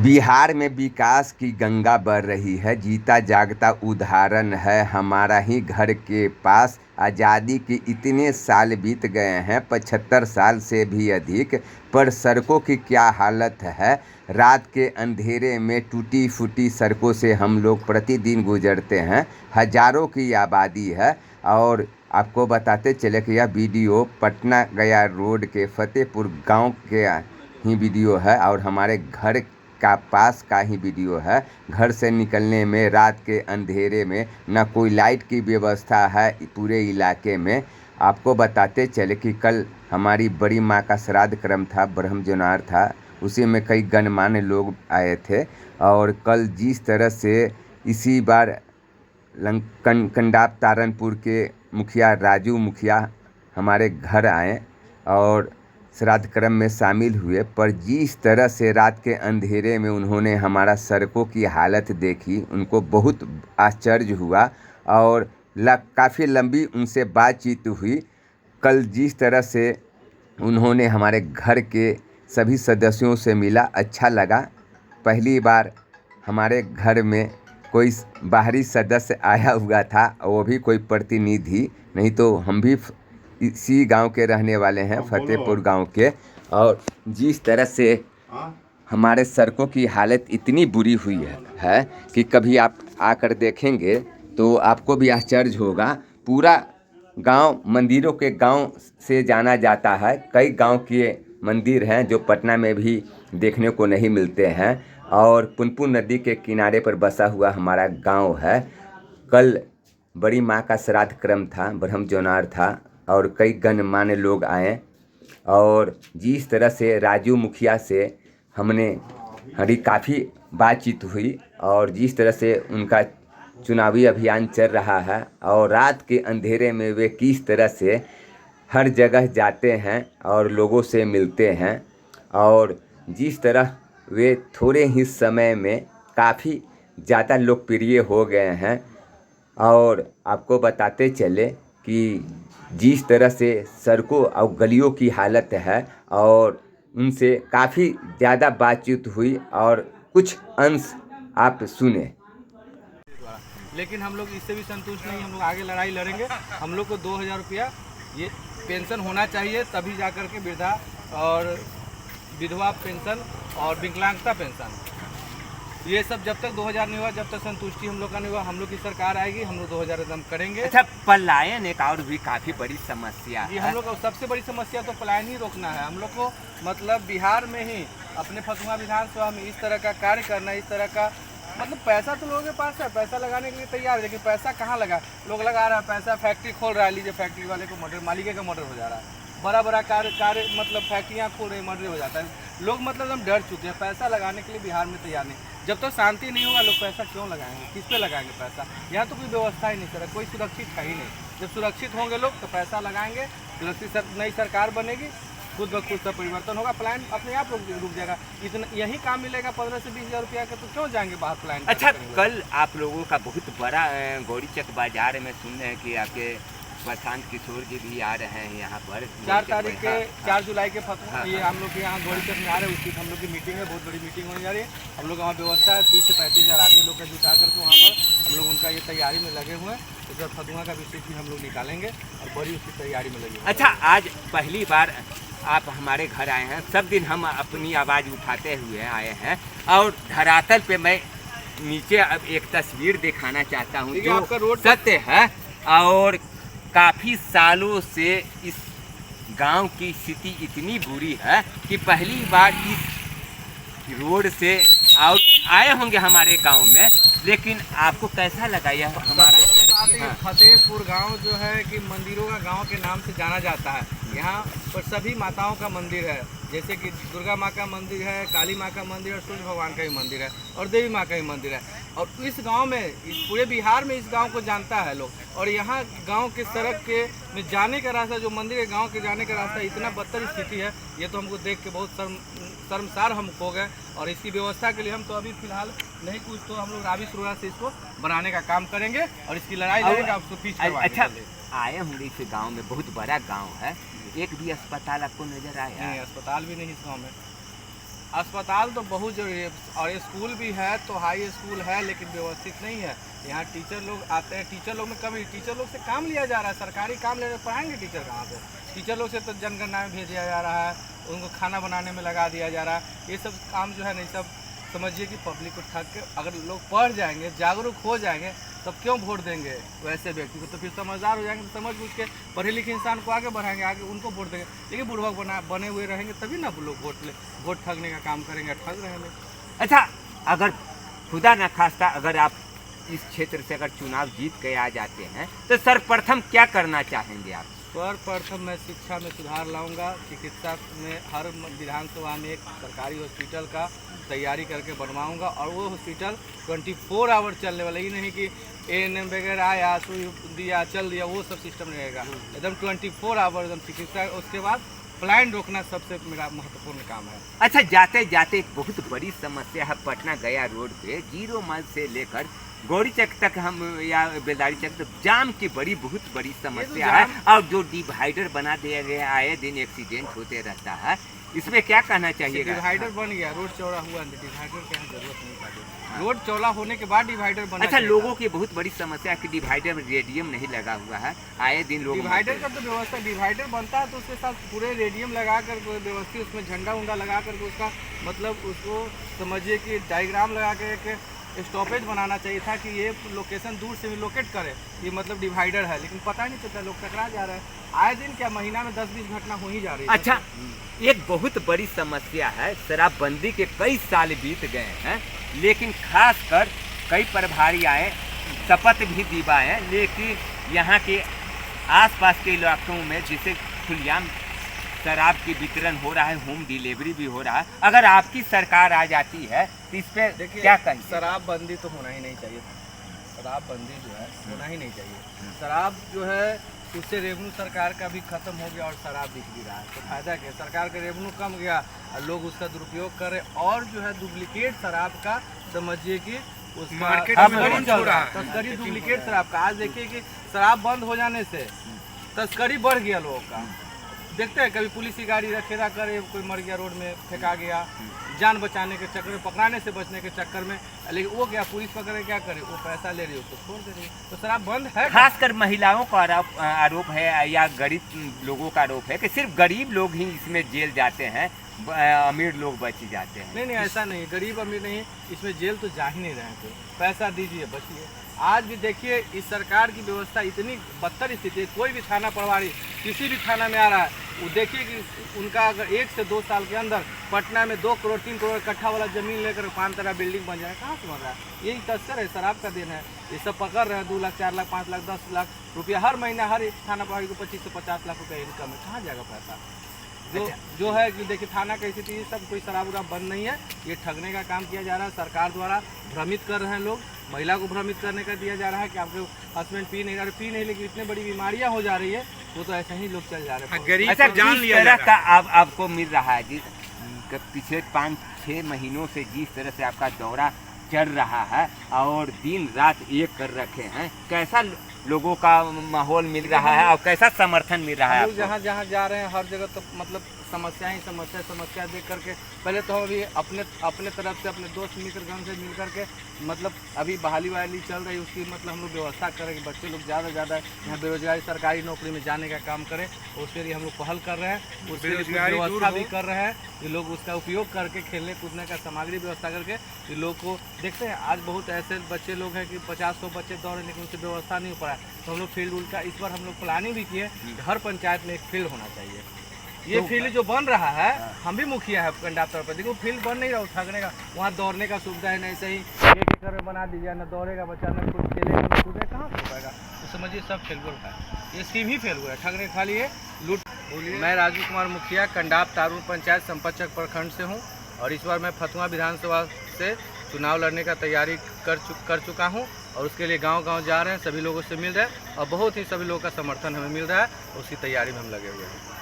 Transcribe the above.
बिहार में विकास की गंगा बह रही है। जीता जागता उदाहरण है हमारा ही घर के पास। आज़ादी के इतने साल बीत गए हैं, 75 साल से भी अधिक, पर सड़कों की क्या हालत है। रात के अंधेरे में टूटी फूटी सड़कों से हम लोग प्रतिदिन गुजरते हैं। हजारों की आबादी है। और आपको बताते चले कि यह वीडियो पटना गया रोड के फतेहपुर गांव के ही वीडियो है और हमारे घर का पास का ही वीडियो है। घर से निकलने में रात के अंधेरे में न कोई लाइट की व्यवस्था है पूरे इलाके में। आपको बताते चले कि कल हमारी बड़ी माँ का श्राद्ध क्रम था, ब्रह्म जोनार था। उसी में कई गणमान्य लोग आए थे। और कल जिस तरह से इसी बार कंडाप तारनपुर के मुखिया राजू मुखिया हमारे घर आए और श्राद्ध क्रम में शामिल हुए, पर जिस तरह से रात के अंधेरे में उन्होंने हमारा सड़कों की हालत देखी, उनको बहुत आश्चर्य हुआ। और काफ़ी लंबी उनसे बातचीत हुई। कल जिस तरह से उन्होंने हमारे घर के सभी सदस्यों से मिला, अच्छा लगा। पहली बार हमारे घर में कोई बाहरी सदस्य आया हुआ था, वो भी कोई प्रतिनिधि नहीं। तो हम भी इसी गांव के रहने वाले हैं, फतेहपुर गांव के। और जिस तरह से हमारे सड़कों की हालत इतनी बुरी हुई है कि कभी आप आकर देखेंगे तो आपको भी आश्चर्य होगा। पूरा गांव मंदिरों के गांव से जाना जाता है। कई गांव के मंदिर हैं जो पटना में भी देखने को नहीं मिलते हैं। और पुनपुन नदी के किनारे पर बसा हुआ हमारा गांव है। कल बड़ी माँ का श्राद्ध क्रम था, ब्रह्म जोनार था और कई गणमान्य लोग आए। और जिस तरह से राजू मुखिया से हमारी काफ़ी बातचीत हुई और जिस तरह से उनका चुनावी अभियान चल रहा है और रात के अंधेरे में वे किस तरह से हर जगह जाते हैं और लोगों से मिलते हैं और जिस तरह वे थोड़े ही समय में काफ़ी ज़्यादा लोकप्रिय हो गए हैं। और आपको बताते चले कि जिस तरह से सड़कों और गलियों की हालत है और उनसे काफ़ी ज़्यादा बातचीत हुई और कुछ अंश आप सुने। लेकिन हम लोग इससे भी संतुष्ट नहीं, हम लोग आगे लड़ाई लड़ेंगे। हम लोग को 2000 रुपया ये पेंशन होना चाहिए, तभी जा कर के वृद्धा और विधवा पेंशन और विकलांगता पेंशन, ये सब जब तक 2000 नहीं हुआ, जब तक संतुष्टि हम लोग का नहीं हुआ, हम लोग की सरकार आएगी, हम लोग 2000 एकदम करेंगे। अच्छा, पलायन एक और भी काफ़ी बड़ी समस्या है। हम लोग को सबसे बड़ी समस्या तो पलायन ही रोकना है। हम लोग को मतलब बिहार में ही अपने फतुहा विधानसभा में इस तरह का कार्य करना, इस तरह का मतलब पैसा तो लोगों के पास है, पैसा लगाने के लिए तैयार है, लेकिन पैसा कहाँ लगा? लोग लगा रहा है पैसा, फैक्ट्री खोल रहा है। लीजिए फैक्ट्री वाले को मर्डर, मालिक का मर्डर हो जा रहा है। बड़ा बड़ा कार्य मतलब फैक्ट्रियाँ खोल रहे, मर्डर हो जाता है। लोग मतलब एकदम डर चुके हैं, पैसा लगाने के लिए बिहार में तैयार नहीं। जब तक शांति नहीं होगा, लोग पैसा क्यों लगाएंगे? किस पे लगाएंगे पैसा? यहाँ तो कोई व्यवस्था ही नहीं सर, कोई सुरक्षित है ही नहीं। जब सुरक्षित होंगे लोग तो पैसा लगाएंगे, सुरक्षित नई सरकार बनेगी, खुद ब खुद सब परिवर्तन होगा, प्लान अपने आप रुक जाएगा। इतना यही काम मिलेगा 15 से 20 हज़ार रुपया का, तो क्यों जाएंगे बाहर प्लान? अच्छा, कल आप लोगों का बहुत बड़ा गौरीचक बाजार में सुन रहे हैं कि आपके प्रशांत किशोर जी भी आ रहे हैं यहाँ पर 4 तारीख के 4 जुलाई के फतवा ये हम लोग के यहाँ गौरीचक में आ रहे हैं। उसकी हम लोग की मीटिंग है, बहुत बड़ी मीटिंग होने जा रही है। हम लोग वहाँ व्यवस्था है, 30 से 35 हज़ार आदमी लोग का जुटा करके वहाँ पर हम लोग उनका ये तैयारी में लगे हुए हैं। उस बाद फतवा का विषय भी हम लोग निकालेंगे और बड़ी उसकी तैयारी में लगे। अच्छा, आज पहली बार आप हमारे घर आए हैं। सब दिन हम अपनी आवाज़ उठाते हुए आए हैं और धरातल पे मैं नीचे अब एक तस्वीर दिखाना चाहता हूँ जो आपका रोड सत्य है। और काफ़ी सालों से इस गांव की स्थिति इतनी बुरी है कि पहली बार इस रोड से और आए होंगे हमारे गांव में। लेकिन आपको कैसा लगा यह हमारा? फतेहपुर गांव जो है कि मंदिरों का गांव के नाम से जाना जाता है। यहाँ पर सभी माताओं का मंदिर है, जैसे कि दुर्गा माँ का मंदिर है, काली माँ का मंदिर है, सूर्य भगवान का भी मंदिर है और देवी माँ का भी मंदिर है। और इस गांव में, इस पूरे बिहार में इस गांव को जानता है लोग। और यहाँ गांव के सड़क के में जाने का रास्ता, जो मंदिर है गांव के जाने का रास्ता इतना बदतर स्थिति है, ये तो हमको देख के बहुत शर्मसार हम हो गए। और इसकी व्यवस्था के लिए हम तो अभी फिलहाल नहीं, कुछ तो हम लोग रावी शुरुआत से इसको बनाने का काम करेंगे और इसकी लड़ाई लड़ेंगे, आपको पीछे। अच्छा, आए होंगे इस गाँव में, बहुत बड़ा गाँव है, एक भी अस्पताल आपको नजर आया? नहीं, अस्पताल भी नहीं इस गाँव में। अस्पताल तो बहुत जरूरी है, और स्कूल भी है तो हाई स्कूल है, लेकिन व्यवस्थित नहीं है। यहाँ टीचर लोग आते हैं, टीचर लोग में कमी, टीचर लोग से काम लिया जा रहा है, सरकारी काम लेने पढ़ाएंगे टीचर कहाँ से? टीचर लोग से तो जनगणना में भेजा जा रहा है, उनको खाना बनाने में लगा दिया जा रहा है। ये सब काम जो है नहीं, सब समझिए कि पब्लिक को ठग के अगर लोग पढ़ जाएंगे, जागरूक हो जाएंगे, तब क्यों वोट देंगे वैसे व्यक्ति को? तो फिर समझदार हो जाएंगे, तो समझ बूझ के पढ़े लिखे इंसान को आगे बढ़ाएंगे, आगे उनको वोट देंगे। लेकिन बुढ़वा बने हुए रहेंगे तभी ना लोग वोट ठगने का काम करेंगे, ठग रहे हैं लोग। अच्छा, अगर खुदा न खास्ता अगर आप इस क्षेत्र से अगर चुनाव जीत के आ जाते हैं तो सर्वप्रथम क्या करना चाहेंगे आप? सर्वप्रथम मैं शिक्षा में सुधार लाऊंगा, चिकित्सा में हर विधानसभा में एक सरकारी हॉस्पिटल का तैयारी करके बनवाऊंगा, और वो हॉस्पिटल 24 आवर चलने वाला, ये नहीं कि ANM वगैरह आया सुई दिया चल दिया, वो सब सिस्टम रहेगा। एकदम 24 आवर एकदम चिकित्सा। उसके बाद प्लान रोकना सबसे मेरा महत्वपूर्ण काम है। अच्छा, जाते जाते एक बहुत बड़ी समस्या है पटना गया रोड पे, 0 माइल से लेकर गौरी चक तक हम या बेलदारी चक तक जाम की बहुत बड़ी समस्या है, और जो डिवाइडर बना दिया गया, आए दिन एक्सीडेंट होते रहता है, इसमें क्या कहना चाहिए? डिवाइडर बन गया, रोड चौड़ा हुआ, डिवाइडर की जरूरत नहीं पड़ी, रोड चौड़ा होने के बाद डिवाइडर बना। अच्छा, लोगों की बहुत बड़ी समस्या है कि डिवाइडर में रेडियम नहीं लगा हुआ है, आए दिन लोग डिवाइडर का तो व्यवस्था, डिवाइडर बनता है तो उसके साथ पूरे रेडियम लगा कर व्यवस्थित, उसमें झंडा उंडा लगा करके उसका मतलब उसको समझिए कि डायग्राम लगा के एक स्टॉपेज बनाना चाहिए था कि ये लोकेशन दूर से भी लोकेट करे, ये मतलब डिवाइडर है, लेकिन पता नहीं चलता, लोग टकरा जा रहे हैं। आए दिन क्या महीना में 10-20 घटना हो ही जा रही है। अच्छा, एक बहुत बड़ी समस्या है, शराबबंदी के कई साल बीत गए हैं, लेकिन खासकर कई प्रभारी आए, शपथ भी दिवाए, लेकिन यहाँ के आसपास के इलाकों में जिसे खुलेआम शराब की वितरण हो रहा है, होम डिलीवरी भी हो रहा है। अगर आपकी सरकार आ जाती है तो इस पे क्या कहें? शराबबंदी तो होना ही नहीं चाहिए, शराबबंदी जो है होना ही नहीं चाहिए। शराब जो है उससे रेवेन्यू सरकार का भी खत्म हो गया और शराब बिक भी रहा है, तो फायदा क्या? सरकार का रेवेन्यू कम गया और लोग उसका दुरुपयोग कर रहे, और जो है डुप्लीकेट शराब का समझिए कि उसका तस्करी चल रहा है, तस्करी डुप्लीकेट शराब का। आज देखिए कि शराब बंद हो जाने से तस्करी बढ़ गया लोगों का। देखते हैं कभी पुलिस की गाड़ी रखेरा करे, कोई मर गया रोड में फेंका गया, जान बचाने के चक्कर में, पकड़ाने से बचने के चक्कर में, लेकिन वो क्या पुलिस पकड़े क्या करे, वो पैसा ले रही है उसको छोड़ दे रही है, तो शराब बंद है। खासकर महिलाओं का आरोप है या गरीब लोगों का आरोप है कि सिर्फ गरीब लोग ही इसमें जेल जाते हैं, अमीर लोग बच जाते हैं। नहीं, ऐसा नहीं, गरीब अमीर नहीं, इसमें जेल तो जा ही नहीं रहे थे, पैसा दीजिए बचिए। आज भी देखिए इस सरकार की व्यवस्था इतनी बदतर स्थिति है, कोई भी थाना प्रभारी किसी भी थाना में आ रहा है, वो देखिए कि उनका अगर 1 से 2 साल के अंदर पटना में 2 करोड़ 3 करोड़ इकट्ठा वाला जमीन लेकर 5 तरह बिल्डिंग बन जाए, कहाँ से बन रहा है? यही तस्कर है, शराब का दिन है। ये सब पकड़ रहे हैं, 2 लाख 4 लाख 5 लाख 10 लाख रुपया हर महीना, हर एक थाना प्रभारी को 25 से 50 लाख रुपया इनकम है, कहाँ जाएगा पैसा? जो है कि देखिए थाना की स्थिति सब कोई शराब उराब बंद नहीं है, ये ठगने का काम किया जा रहा है, सरकार द्वारा भ्रमित कर रहे हैं लोग, महिला को भ्रमित करने का दिया जा रहा है कि आपके हस्बैंड पी नहीं, लेकिन इतनी बड़ी बीमारियां हो जा रही है, वो तो ऐसे ही लोग चल जा रहे हैं। गरीब अच्छा, जान लिया तरह का आपको मिल रहा है जिस पिछले 5-6 महीनों से जिस तरह से आपका दौरा चल रहा है और दिन रात एक कर रखे हैं, कैसा लोगों का माहौल मिल रहा है और कैसा समर्थन मिल रहा है? जहाँ जहाँ जा रहे हैं हर जगह तो मतलब समस्या देख करके पहले तो हम अभी अपने तरफ से अपने दोस्त मित्रगण से मिल करके मतलब अभी बहाली चल रही है, उसकी मतलब हम लोग व्यवस्था करें कि बच्चे लोग ज़्यादा से ज़्यादा यहाँ बेरोजगारी सरकारी नौकरी में जाने का काम करें, उसके लिए हम लोग पहल कर रहे हैं, उसके लिए व्यवस्था भी कर रहे हैं कि लोग उसका उपयोग करके खेलने कूदने का सामग्री व्यवस्था करके कि लोग को देखते हैं। आज बहुत ऐसे बच्चे लोग हैं कि 50-100 बच्चे दौड़े लेकिन उनसे व्यवस्था नहीं हो पा रहा है, तो हम लोग फील्ड उल्टा इस बार हम लोग प्लानिंग भी किए, हर पंचायत में एक फील्ड होना चाहिए। ये फील्ड जो बन रहा है, हम भी मुखिया है पंजाब तौर पर, देखो फील्ड बन नहीं रहा, ठगने का वहाँ दौड़ने का सुविधा है नहीं, सही 1 एकड़ में बना दीजिए, न दौड़ेगा बच्चा, न कुछ खेलेगा न कूदेगा, कहाँ हो पाएगा? तो समझिए सब फेल हुआ है, ये स्कीम ही फेल हुआ है, ठगने खाली है लूट। मैं राजू कुमार मुखिया कंडाप तारून पंचायत संपतचक प्रखंड से हूँ, और इस बार मैं फतुहा विधानसभा से चुनाव लड़ने का तैयारी कर चुका हूँ, और उसके लिए गांव-गांव जा रहे हैं, सभी लोगों से मिल रहे हैं, और बहुत ही सभी लोगों का समर्थन हमें मिल रहा है, उसकी तैयारी में हम लगे हुए हैं।